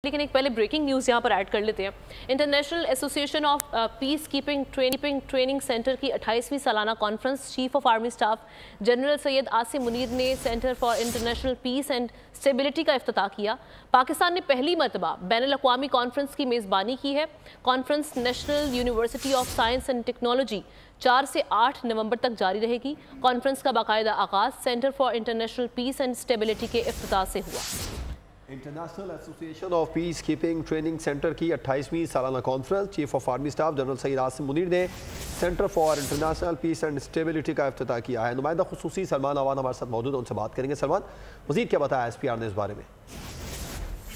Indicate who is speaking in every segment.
Speaker 1: लेकिन एक पहले ब्रेकिंग न्यूज़ यहाँ पर ऐड कर लेते हैं। International association of peace keeping training centre की 28वीं सालाना conference chief of army staff general Syed Asim Munir ने centre for international piece and stability का इफ्तिताह किया। पाकिस्तान ने पहली मरतबा बैनुल-अक़वामी कॉन्फ्रेंस की मेज़बानी की है। Conference national university of science and technology 4 से 8 नवंबर तक जारी रहेगी। कॉन्फ्रेंस का बाकायदा आगाज़ centre for international piece and stability के इफ्तिताह से हुआ।
Speaker 2: International association of peace keeping training centre की 28वीं सालाना conference chief of army staff general Syed Asim Munir ने centre for international piece and stability का इफ्तिताह किया है। नुमाइंदा खुसूसी सलमान अवान हमारे साथ मौजूद है, उनसे बात करेंगे। सलमान, मज़ीद क्या बताया SPR ने इस बारे में?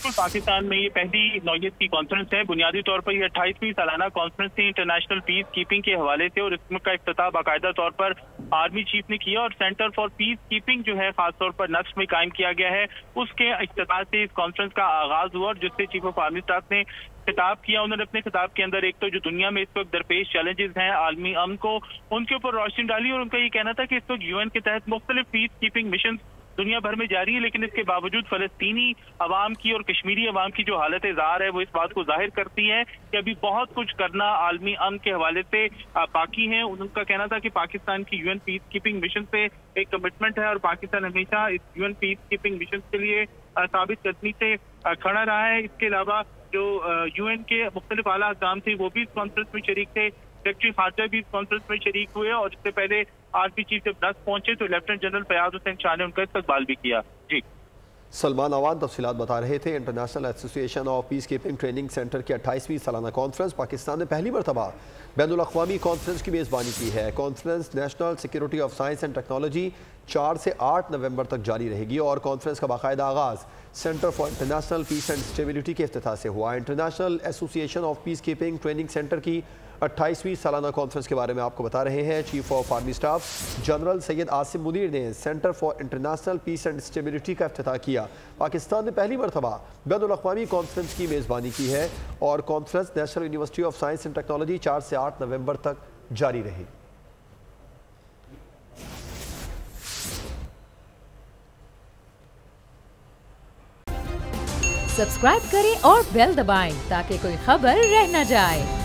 Speaker 3: पाकिस्तान में ये पहली नौयत की कॉन्फ्रेंस है। बुनियादी तौर पर ये 28वीं सालाना कॉन्फ्रेंस थी इंटरनेशनल पीस कीपिंग के हवाले से, और इसका इफ्तिताह बाकायदा तौर पर आर्मी चीफ ने किया और सेंटर फॉर पीस कीपिंग जो है खास तौर पर नक्श में कायम किया गया है, उसके इफ्तिताह से इस कॉन्फ्रेंस का आगाज हुआ। और जिससे चीफ ऑफ आर्मी स्टाफ ने खिताब किया। उन्होंने अपने खिताब के अंदर एक तो जो दुनिया में इस वक्त दरपेश चैलेंजेस हैं आलमी अमन को, उनके ऊपर रोशनी डाली। और उनका ये कहना था कि इस वक्त UN के तहत मुख्तलिफ पीस कीपिंग मिशन दुनिया भर में जारी है, लेकिन इसके बावजूद फलस्तीनी अवाम की और कश्मीरी अवाम की जो हालत ज़ाहिर है वो इस बात को जाहिर करती है कि अभी बहुत कुछ करना आलमी अमन के हवाले से बाकी है। उनका कहना था कि पाकिस्तान की UN पीस कीपिंग मिशन से एक कमिटमेंट है और पाकिस्तान हमेशा इस UN पीस कीपिंग मिशन के लिए साबित कदमी से खड़ा रहा है। इसके अलावा जो UN के मुख्तलिफ आला अहकाम थे वो भी इस कॉन्फ्रेंस में शरीक थे। सेक्रेटरी खारजा भी इस कॉन्फ्रेंस में शरीक हुए और इससे पहले आर्मी चीफ जब नस्र पहुंचे तो लेफ्टिनेंट जनरल फयाज हुसैन शाह ने उनका इस्तकबाल भी किया। जी,
Speaker 2: सलमान अवान तफसीलात बता रहे थे। International association of peace keeping training centre की 28वीं सालाना कॉन्फ्रेंस पाकिस्तान ने पहली मरतबा बैनुल-अक़वामी कॉन्फ्रेंस की मेज़बानी की है। Conference national security of science and technology 4 से 8 नवंबर तक जारी रहेगी और कॉन्फ्रेंस का बाकायदा आगाज़ centre for international piece and stability के इफ्तिताह से हुआ। International association of peace keeping training centre की 28वीं सालाना कॉन्फ्रेंस के बारे में आपको बता रहे हैं। Chief of army staff general Syed Asim Munir ने centre for international piece and stability का इफ्तिताह किया। पाकिस्तान ने पहली मरतबा बैनुल-अक़वामी कॉन्फ्रेंस की मेज़बानी की है और conference national university of science and technology 4 से 8 नवंबर तक जारी रहेगी।
Speaker 4: सब्सक्राइब करें और बेल दबाएं ताकि कोई खबर रह न जाए।